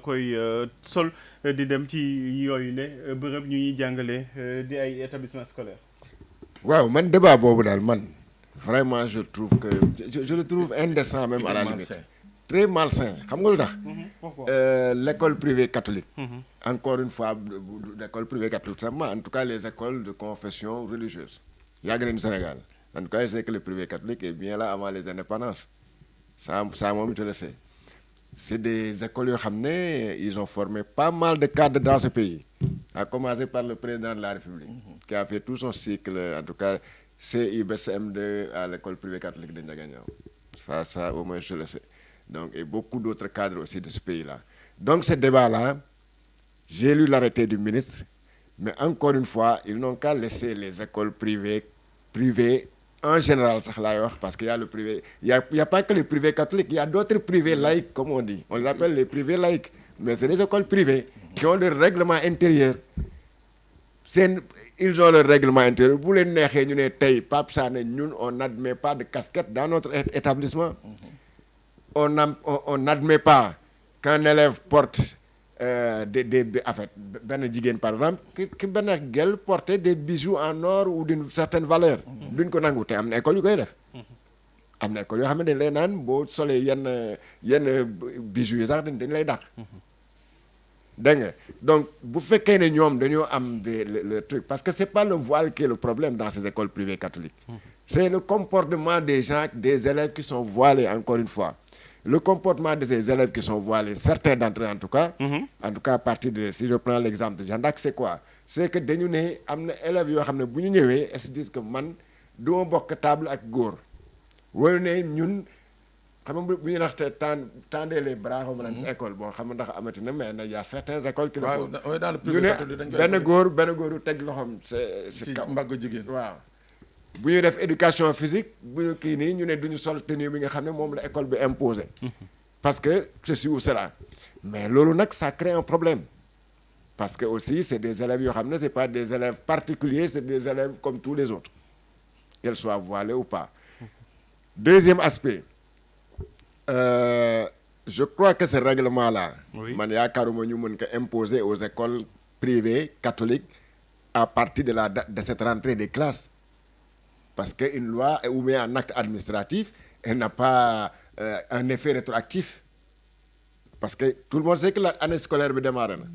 koy sol di dem ci yooyu le bërëb ñu ñuy jàngale di ay établissement scolaire. waaw man débat boobu daal man vraiment je trouve que je le trouve indécent même à la limite très malsain xam nga lu tax l'école privée catholique encore une fois l'école privée catholique en tout cas les écoles de confession religieuse yàgg nañu Sénégal en tout cas je sais que le privé catholique est bien là avant les indépendances ça moom je le sais. C'est des écoles yoo xam ne ils ont formé pas mal de cadres dans ce pays à commencer par le président de la République qui a fait tout son cycle en tout cas CIBCM2 à l'école privée catholique de Ndiaganiao ça au moins je le sais donc et beaucoup d'autres cadres aussi de ce pays-là donc ce débat-là j'ai lu l'arrêté du ministre mais encore une fois ils n'ont qu'à laisser les écoles privées en général sax laay wax parce que y a le privé y a pas que les privés catholiques il y a d'autres privés laïcs comme on dit on les appelle les privés laïcs mais c'est des écoles privées qui ont leur règlement intérieur ils ont leur règlement intérieur bu leen neexee ñu ne tey Pape Sané ñun on n'admet pas de casquette dans notre établissement on n'admet pas qu'un élève porte en fait benn jigéen par exemple ki benn gel porter des bijoux en or ou d'une certaine valeur duñ ko nangu te am na école yu koy def am na école yoo xam ne dañ lay naan boo solee yenn bijoux yi sax dañ lay dàq dégg nga donc bu fekkee ne ñoom dañoo am le truc parce que c'est pas le voile qui est le problème dans ces écoles privées catholiques c'est le comportement des gens des élèves qui sont voilés encore une fois le comportement de ces élèves qui sont voilés certains d'entre eux en tout cas à partir de si je prends l'exemple de Jeanne d'Arc c'est quoi c'est que dañu ne am na élèves yoo xam ne bu ñu ñëwee elles se disent que man du ma bokk table ak góor wala ne ñun xam nga bu ñu naxte tendez les bras xaw ma naan si école bon xam nga ndax amati na mais nag y a certaines écoles qui le font ñu ne benn góoru teg loxoom si kaw mbaggu jigéen waaw bu ñuy def éducation physique bu ñu kii nii ñu ne duñu sol tenue bi nga xam ne moom la école bi imposé parce que ceci ou cela mais loolu nag ça crée un problème parce que aussi c'est des élèves yoo xam ne c'est pas des élèves particuliers c'est des élèves comme tous les autres qu'elles soient voilées ou pas deuxième aspect je crois que ce règlement-là man yaakaaruma ñu mën ko imposer aux écoles privées catholiques à partir de cette rentrée des classes parce que une loi ou bien un acte administratif elle n'a pas un effet rétroactif parce que tout le monde sait que l'année scolaire bi démarré na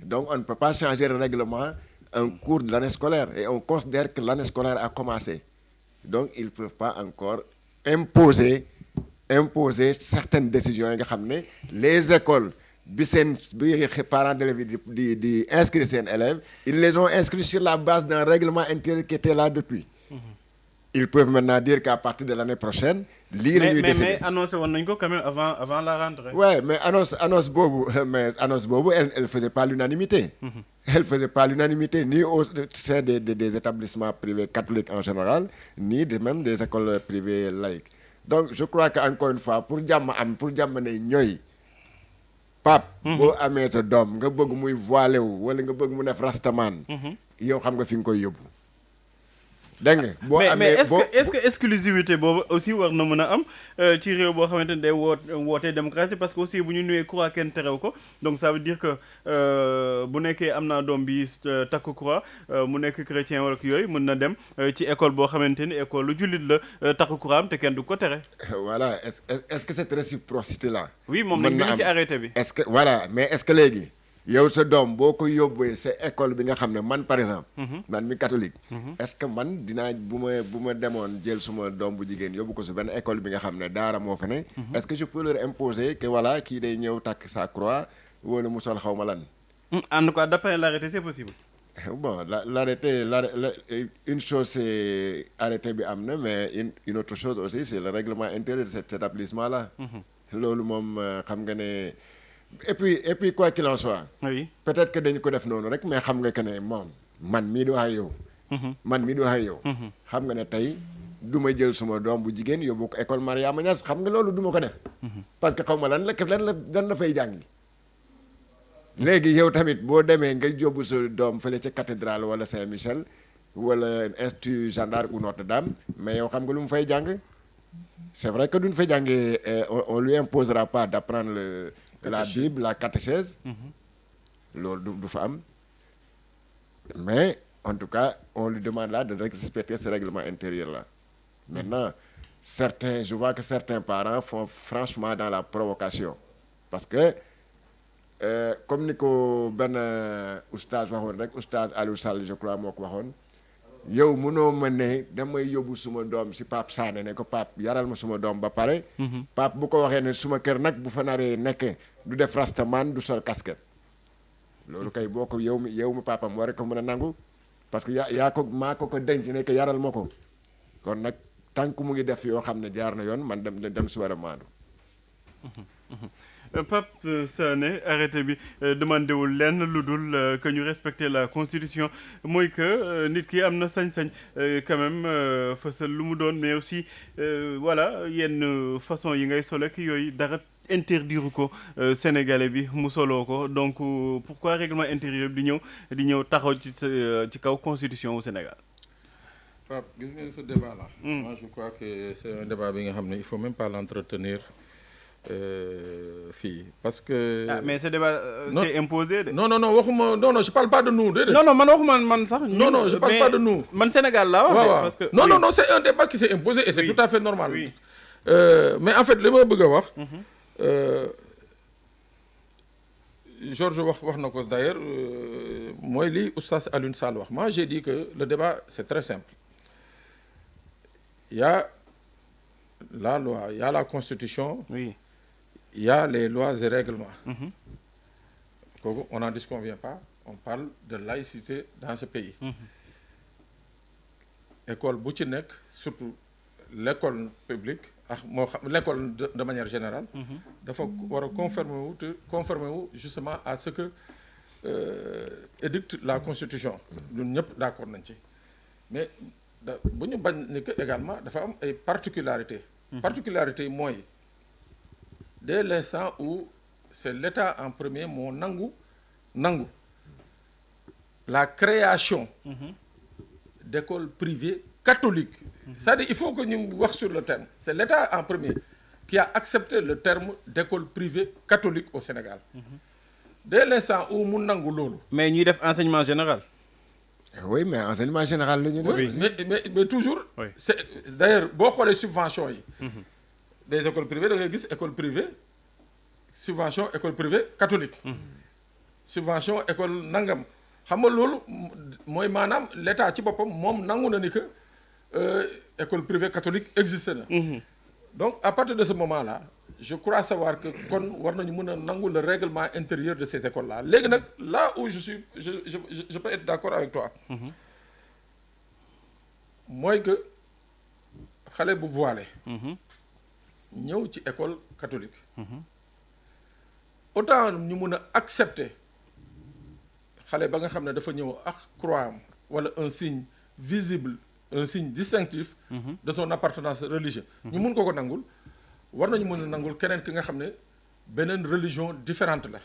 donc on ne peut pas changer le règlement en cours de l'année scolaire et on considère que l'année scolaire a commencé donc ils peuvent pas encore imposer certaines décisions yi nga xam ne les écoles bi parents d'élèves di inscrire seen élèves ils les ont inscrits sur la base d'un règlement intérieur qui était là depuis ils peuvent maintenant dire qu'à partir de l'année prochaine lii la ñuy décider mais annoncé woon nañu ko quand même avant la rentrée. ouais mais annonce boobu elle faisait pas l'unanimité elle faisait pas l'unanimité ni au sein des établissements privés catholiques en général ni même des écoles privées laïques donc je crois que encore une fois pour jàmm ne ñooy Pape boo amee sa doom nga bëgg muy voilé wu wala nga bëgg mu def rastaman yow xam nga fi nga koy yóbbu dégg nga boo amee mais est-ce que exclusivité boobu aussi war na mën a am ci réew boo xamante ne day wootee démocratie parce que aussi bu ñu nuwee croix kenn terew ko donc ça veut dire que bu nekkee am naa doom bi takk croix mu nekk chrétien wala yooyu mën na dem ci école boo xamante ni école lu jullit la takk croix am te kenn du ko tere. voilà est-ce que cette réciprocité là. oui moom lañ bind ci arrêté bi. est-ce que voilà mais est-ce que léegi. yow sa doom boo ko yóbbee sa école bi nga xam ne man par exemple man mi catholique est-ce que man dinaa bu ma demoon jël suma doom bu jigéen yóbbu ko si benn école bi nga xam ne daara moo fa ne est-ce que je peux leur imposer que voilà kii day ñëw takk sa croix wala mu sol xaw ma lan en tout cas d'après l'arrêté c'est possible bon l'arrêté une chose c'est arrêté bi am na mais une autre chose aussi c'est le règlement intérieur de cet établissement là loolu moom xam nga ne et puis quoi qu'il en soit. oui peut-être que dañu ko def noonu rek mais xam nga que ne moom man mii di wax ak yow. xam nga ne tey du ma jël suma doom bu jigéen yóbbu ko école Mariama Niass xam nga loolu du ma ko def. parce que xaw ma lan la fay jàngi. léegi yow tamit boo demee nga yóbbu sa doom fële ca cathédrale wala Saint-Michel wala institut Jeanne d'Arc ou Notre-Dame mais yow xam nga lu mu fay jàng. c'est vrai que duñ fay jàngee on lui imposera pas d'apprendre la Bible la catéchèse loolu du fa am mais en tout cas on lui demande là de respecter ce règlement intérieur là maintenant je vois que certains parents font franchement dans la provocation parce que comme ni ko benn oustaz waxoon rek oustaz Aliou Sall je crois moo ko waxoon yow mënoo ma ne damay yóbbu suma doom si Pape Sané ne ko Pape yaral ma suma doom ba pare Pape bu ko waxee ne suma kër nag bu fa naree nekk du def rastaman du sol casquette loolu kay boo ko yow mi papam war ko mën a nangu parce que maa ko denc ne ko yaral ma ko kon nag tànk mu ngi def yoo xam ne jaar na yoon man dem si war a maandu Pape Sané arrêté bi demandé wul lenn lu dul que ñu respecter la constitution mooy que nit ki am na sañ-sañ quand même fësal lu mu doon mais aussi voilà yenn façon yi ngay solo ki yooyu dara interdire ko sénégalais bi mu soloo ko donc pourquoi règlement intérieur bi di ñëw taxaw ci kaw constitution au Sénégal. Pape gis ngeen ce débat là. Moi je crois que c'est un débat bi nga xam ne il faut même pas l'entretenir fii parce que. Ah, mais ce débat c'est imposé de. non waxuma non je parle pas de nous déedéet. non man waxuma man sax. non je parle pas de nous. man Sénégal laa wax. parce que non c'est un débat qui s'est imposé et c'est tout à fait normal. Oui. Mais en fait li ma bëgg a wax. Georges wax na ko d'ailleurs mooy li oustaz Alioune Sall wax moi j'ai dit que le débat c'est très simple il y a la loi il y a la constitution. Oui. Il y a les lois et règlements. kooku on n'en disconvient pas on parle de laïcité dans ce pays. école bu ci nekk surtout l'école publique ak moo xam l'école de manière générale. dafa war a conformer wu justement à ce que édicte la constitution. ñun ñëpp d'accord nañ ci mais bu ñu bañ ni que également dafa am ay particularités. particularité yi mooy dès l'instant où c'est l'État en premier moo nangu la création d'écoles privées catholiques. C'est-à-dire il faut que ñu wax sur le terme c'est l'État en premier qui a accepté le terme d'école privée catholique au Sénégal. Dès l'instant où mu nangu loolu. mais ñuy def enseignement général. oui mais enseignement général la ñu def. oui mais toujours. Oui. C'est d'ailleurs boo xoolee subvention yi. des écoles privées da ngay gis école privée subvention école privée catholique. subvention école nangam xam nga loolu mooy maanaam l'État ci boppam moom nangu na ni que école privée catholique existe na. donc à partir de ce moment-là je crois savoir que kon war nañu mën a nangu le règlement intérieur de ces écoles-là léegi nag là où je peux être d'accord avec toi. mooy que xale bu voilé. ñëw ci école catholique. autant ñu mën a accepter xale ba nga xam ne dafa ñëw ak croix am wala un signe visible un signe distinctif. de son appartenance religieuse. ñu mun ko nangul war nañu mën a nangul keneen ki nga xam ne beneen religion différente la.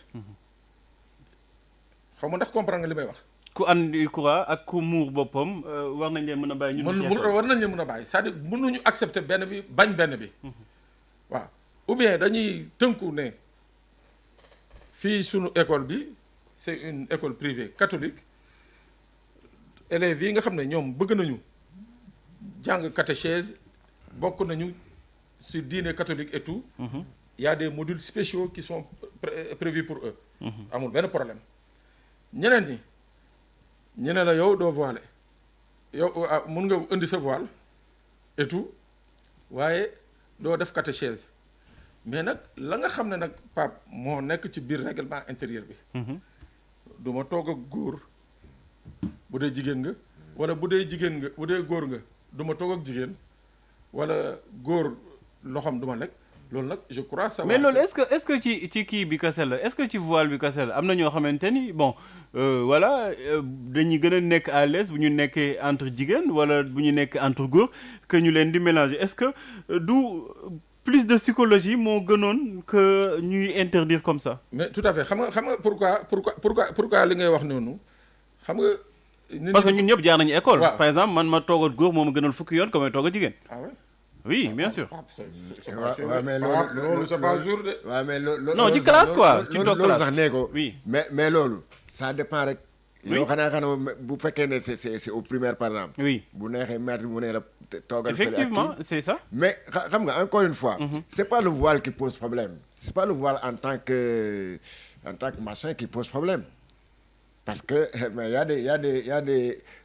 xaw ma ndax comprendre nga li may wax. ku andi croix ak ku muur boppam war nañ leen mën a bàyyi. war nañ leen mën a bàyyi c'est-à-dire mënuñu accepter benn bi bañ benn bi. waaw ou bien dañuy tënku ne fii sunu école bi c'est une école privée catholique élèves yi nga xam ne ñoom bëgg nañu jàng catéchèse bokk nañu ci diine catholique et tout. Il y a des modules spéciaux qui sont prévus pour eux. amul benn problème ñeneen ñi ñu ne la yow doo voilé yow mun nga indi sa voile et tout waaye doo def catéchèse mais nag la nga xam ne nag Pape moo nekk ci biir règlement intérieur bi. du ma toog ak góor bu dee jigéen nga wala bu dee góor nga du ma toog ak jigéen wala góor loxoom du ma lekk loolu nag je crois savoir. mais loolu est-ce que ci kii bi kese la est-ce que ci voile bi kese la am na ñoo xamante ni bon voilà dañuy gën a nekk à l'aise bu ñu nekkee entre jigéen wala bu ñu nekk entre góor que ñu leen di mélanger est-ce que du plus de psychologie moo gënoon que ñuy interdire comme ça. mais tout à fait xam nga pourquoi li ngay wax noonu xam nga. parce que ñun ñëpp jaar nañu école. par exemple man ma toog ak góor moo ma gënal fukki yoon que may toog ak jigéen. ah ouais Oui, bien sûr. C'est pas sûr. mais loolu c'est pas sûr de. waaw mais Non, ci classe quoi, ci toog loolu classe. sax nee ko. Oui. mais loolu ça dépend rek. Oui. yow xanaa bu fekkee ne c'est au primaire par exemple. Oui. bu neexee maître mu ne la toogal fële ak Effectivement, kii. c'est ça. mais xam nga encore une fois. c'est pas le voile qui pose problème. c'est pas le voile en tant que machin qui pose problème. Parce que mais il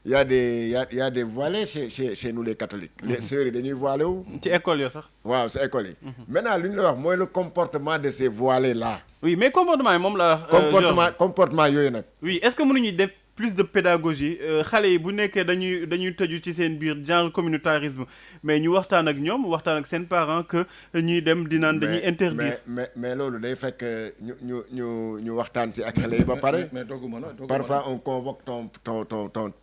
y a des voilés chez nous les catholiques. Les sœurs yi dañuy voilé wu. ci école yo sax. waaw c'est école yi. maintenant li ñu la wax mooy le comportement de ces voilés là. Oui, mais comportement yi moom la wax. comportement yooyu nag. Oui, est-ce que mënuñu def plus de pédagogie xale yi bu nekkee dañuy tëju ci seen biir genre communautarisme mais ñu waxtaan ak ñoom waxtaan ak seen parents que ñuy dem di naan dañuy interdire. mais loolu day fekk ñu waxtaan si ak xale yi ba pare. mais dogguma la parfois on convoque ton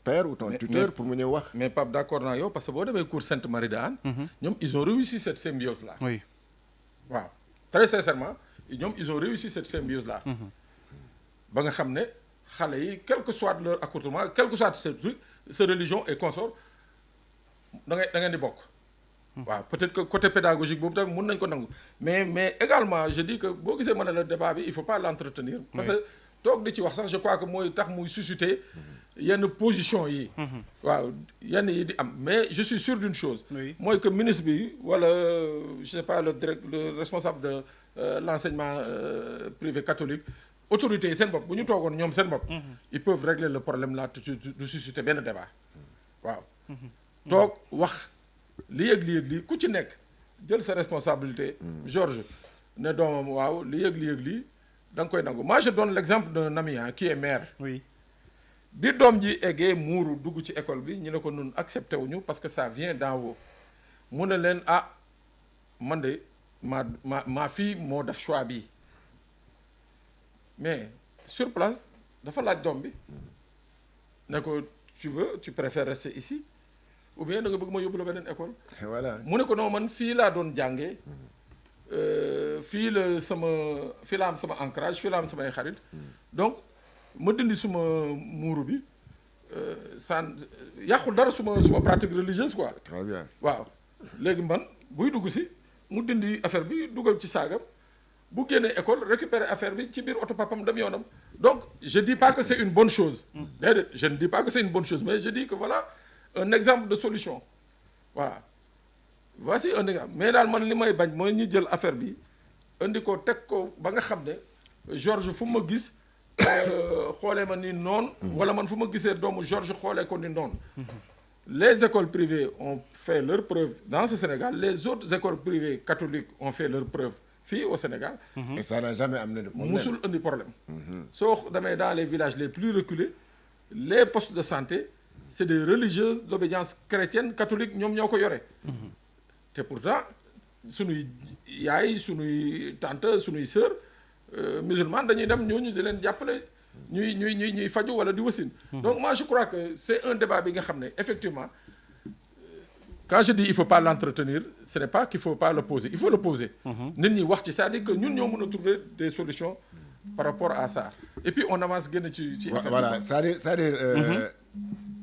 père ou ton tuteur pour mu ñëw wax. mais Pape d'accord naa yow parce que boo demee cours Sainte Marie de Hann. ñoom ils ont réussi cette symbiose là. Oui. waaw très sincèrement ñoom ils ont réussi cette symbiose là. ba nga xam ne xale yi quel que soit leur accoutrement quel que soit sa religion et consort da ngeen di bokk. waaw peut-être que côté pédagogique boobu tamit mën nañ ko nangu mais également je dis que boo gisee mën na la débat bi il faut pas l'entretenir. parce que toog di ci wax sax je crois que mooy tax muy susciter yenn position yi. waaw yenn yi di am mais je suis sûr d'une chose. mooy que ministre bi wala je sais pas le responsable de l'enseignement privé catholique. autorités yi seen bopp bu ñu toogoon ñoom seen bopp. ils peuvent régler le problème là de susciter benn débat. waaw. toog wax li yëg lii ku ci nekk jël sa responsabilité. Georges ne doomam waaw li yëg lii da nga koy nangu moi je donne l'exemple d'un ami qui est maire. Oui. bi doom ji eggee muuru dugg ci école bi ñu ne ko nun accepté wuñu parce que ça vient d'en haut mu ne leen man de ma fille moo def choix bi. mais sur place dafa laaj doom bi ne ko tu préfères rester ici ou bien da nga bëgg ma yóbbu la beneen école. voilà mu ne ko non man fii laa doon jàngee fii la am sama ancrage fii la am samay xarit donc ma dindi suma muuru bi yàqul dara suma pratique religieuse quoi. très bien waaw léegi man buy dugg si mu dindi affaire bi dugal ci saagam. bu génnee école récupérer affaire bi ci biir oto papam dem yoonam donc je dis pas que c'est une bonne chose. déedéet je ne dis pas que c'est une bonne chose mais je dis que voilà un exemple de solution voilà voici un exemple mais daal man li may bañ mooy ñi jël affaire bi indi ko teg ko ba nga xam ne Georges fu ma gis xoolee ma ni noonu. wala man fu ma gisee doomu Georges xoolee ko ni noonu. Les écoles privées ont fait leur preuve dans ce Sénégal les autres écoles privées catholiques ont fait leur preuve. fii au Sénégal. et ça n'a jamais amené de problème. musul indi problème. soo demee dans les villages les plus reculés les postes de santé c'est des religieuses d'obédience chrétienne catholique ñoom ñoo ko yore. te pourtant sunuy yaay sunuy tante sunuy sœur musulmane dañuy dem ñooñu di leen jàppale ñuy faju wala di wasin. donc moi je crois que c'est un débat bi nga xam ne effectivement. Quand je dis il faut pas l'entretenir ce n'est pas qu'il faut pas le poser il faut le poser. nit ñi wax ci c'est-à-dire que ñun ñoo mën a trouver des solutions par rapport à ça et puis on avance génn ci. voilà c'est-à-dire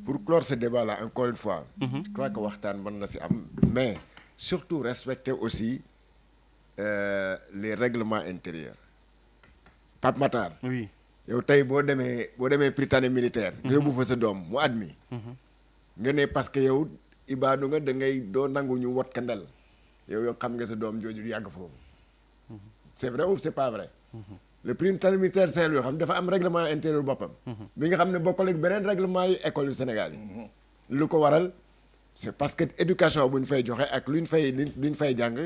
pour clore ce débat là encore une fois. je crois que waxtaan mën na ci am mais surtout respecter aussi les règlements intérieurs. Pape Matar. Oui. yow tey boo demee Prytanée militaire. nga yóbbu fa sa doom mu admis. nga ne parce que yow. ibaadu nga da ngay doo nangu ñu wot ka ndel yow xam nga sa doom jooju yàgg foofu c'est vrai ou c'est pas vrai le Prytanée militaire Saint-Louis xam dafa am règlement intérieur boppam bi nga xam ne bokkul ak beneen règlement yi école yu Sénégal yi lu ko waral c'est parce que éducation bu ñu fay joxe ak lu ñu fay jàng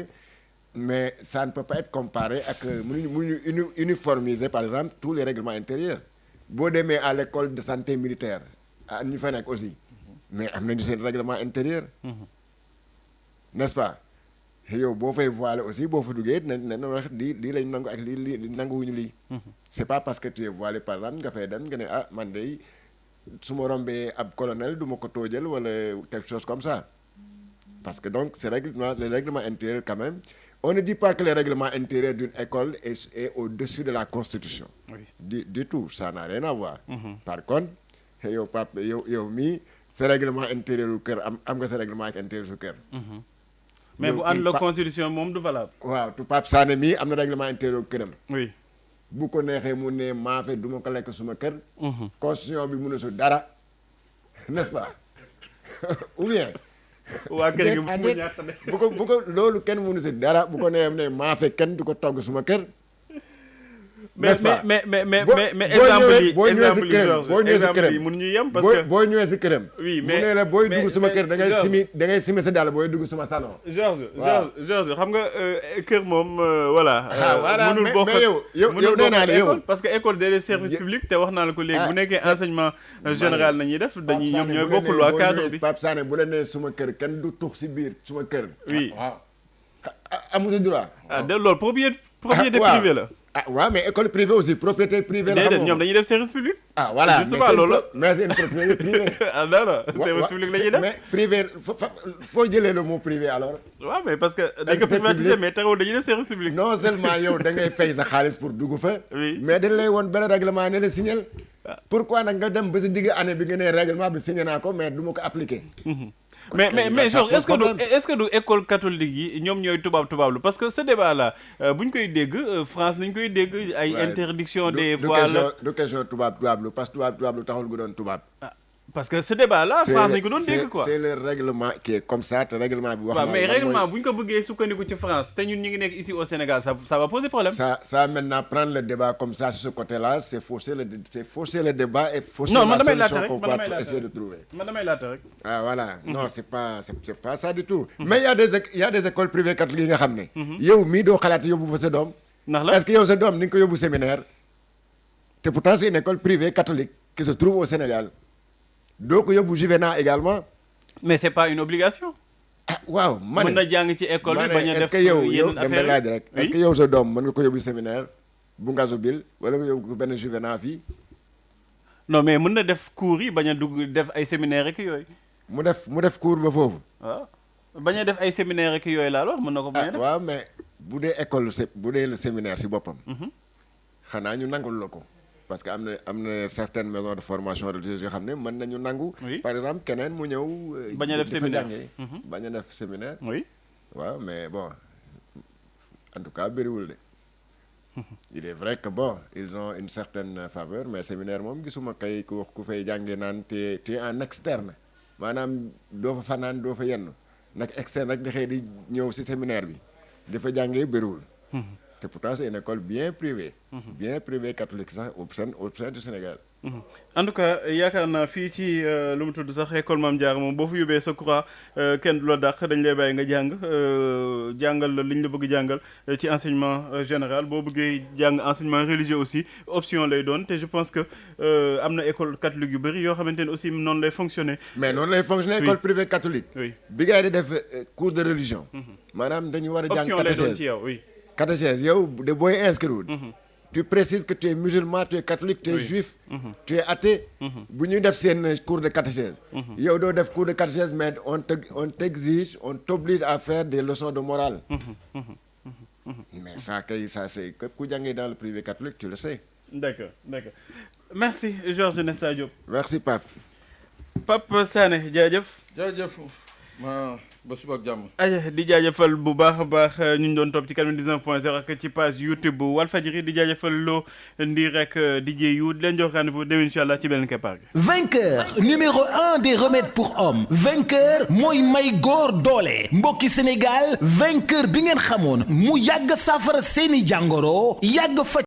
mais ça ne peut pas être comparé ak mënuñu uniformiser par exemple tous les règlements intérieurs boo demee à l'école de santé militaire ñu fa nekk aussi mais am nañu seen règlement intérieur. n'est-ce pas yow boo fay voilé aussi boo fa duggee ne wax lii lañ nangu ak lii nanguwuñu lii. c'est pas parce que tu es voilé par exemple nga fay dem nga ne man de su ma rombee ab colonel du ma ko toojal wala quelque chose comme ça parce que donc les règlements intérieurs quand même on ne dit pas que les règlements intérieurs d'une école est au-dessus de la constitution. Oui. Du tout ça n'a rien à voir. Par contre yow Pape yow mii. sa règlement intérieur u kër am nga sa règlement intérieur su kër. mais bu ànd la constitution moom du valable. waaw tu Pape Sané mii am na règlement intérieur këram. oui. bu ko neexee mu ne maafe du ma ko lekk suma kër. constitution bi mënu su dara n'est-ce pas ou bien. waa kër gi mu ñàkk de. bu ko loolu kenn mënu si dara bu ko neexee ne maafe kenn du ko togg suma kër. n'est-ce pas mais exemple yi boo ñëwee si këram yi mënuñu yem parce que boo ñëwee si këram. oui mu ne la booy dugg suma kër da ngay simi sa dàll booy dugg suma salon. Georges xam nga kër moom voilà. voilà mënul bokk mais yow nee naa la yow. parce que école des services publics te wax naa la ko léegi bu nekkee enseignement général nañuy def dañuy ñoom ñooy bokkul waa cadre bi. Pape Sané bu la nee suma kër kenn du tux si biir suma kër. oui amu si droit. de loolu propriété privée la. waaw mais école privée aussi propriété privée la. déedéet ñoom dañuy def service public. Voilà justement loolu mais c'est une propriété privée. non service public la ñuy def. mais privé foo jëlee le mot privé alors. waaw mais parce que dañ ko privatiser mais terewul dañuy def service public. non seulement yow da ngay fay sa xaalis pour dugg fa. oui mais dañ lay woon benn règlement ne la signal. pourquoi nag nga dem ba si digg année bi nga ne règlement bi signé naa ko mais du ma ko appliqué. mais Georges est-ce que du école catholique yi ñoom ñooy tubaab lu parce que ce débat là bu ñu koy dégg France nañ koy dégg ay interdiction des voiles. du question tubaab lu parce que tubaab lu taxul gu doon tubaab. parce que ce débat là France nañ ko doon dégg quoi. c'est le règlement qui est comme ça te règlement bi wax waaw mais règlement bu ñu ko bëggee sukkandiku ci France te ñun ñu ngi nekk ici au Sénégal ça va poser problème. ça maintenant prendre le débat comme ça sur ce côté là c'est fausser le débat et fausser la solution qu'on va essayer de trouver. man damay laata rek. Voilà non c'est pas ça du tout. mais il y a des écoles privées catholiques yi nga xam ne. yow mii doo xalaat yóbbu fa sa doom. ndax la est-ce que yow sa doom ni nga ko yóbbu séminaire te pourtant c'est une école privée catholique qui se trouve au Sénégal. doo ko yóbbu juvénat également. mais c'est pas une obligation. waaw ma ne mën na jàng ci école bi bañ a def yenn affaire yi laaj rek est-ce que yow sa doom mën nga ko yóbbu séminaire bu Ngazobil wala nga yóbbu ko benn juvénat fii. non mais mën na def cours yi bañ a dugg def ay séminaire rek yooyu. mu def cours ba foofu. waaw bañ a def ay séminaire rek yooyu laa wax mën na ko bañ a def. waaw mais bu dee école bu dee le séminaire si boppam. xanaa ñu nangul la ko. parce que am na certaines maisons de formation religieuse yoo xam ne mën nañu nangu. par exemple keneen mu ñëw. bañ a def séminaire bañ a def séminaire. oui waaw mais bon en tout cas bëriwul de. il est vrai que bon ils ont une certaine faveur mais séminaire moom gisuma kay ku fay jàngee naan te en externe maanaam doo fa fanaan doo fa yenn nag externe rek di xëy di ñëw si séminaire bi di fa jàngee bëriwul. te pourtant c'est une école bien privée. bien privée catholique sax au sein du Sénégal. en tout cas yaakaar naa fii ci lu mu tudd sax école Mame Diarra moom boo fa yóbbee sa croix kenn du la dàq dañ lay bàyyi nga jàngal la li ñu la bëgg jàngal ci enseignement général boo bëggee jàng enseignement religieux aussi option lay doon te je pense que am na école catholique yu bëri yoo xamante ne aussi noonu lay fonctionner. mais noonu lay fonctionner école privée catholique. oui bi gars yi di def cours de religion. maanaam dañu war a jàng option lay doon ci yow oui. catéchèse yow de booy inscrire. tu précises que tu es musulman tu es catholique tu es juif. tu es athée. bu ñuy def seen cours de catéchèse. yow doo def cours de catéchèse mais on t'exige on t'oblige à faire des leçons de morale. mais ça c'est ku jàngee dans le privé catholique tu le sais. d'accord merci Georges Nesta Diop. merci Pape Sané jaajëf. ba suba ak jàmm. di jaajëfal bu baax a baax ñu doon topp ci 99.0 ak ci page YouTube bu Walfadjri di jaajëfal loo ndi rek DJ yu di leen jox rendez-vous déwén incha allah ci beneen keppaar gi. vainqueur numéro 1 des remèdes pour hommes vainqueur mooy may góor doole mbokki Sénégal vainqueur bi ngeen xamoon mu yàgg saafara seeni jàngoro yàgg faj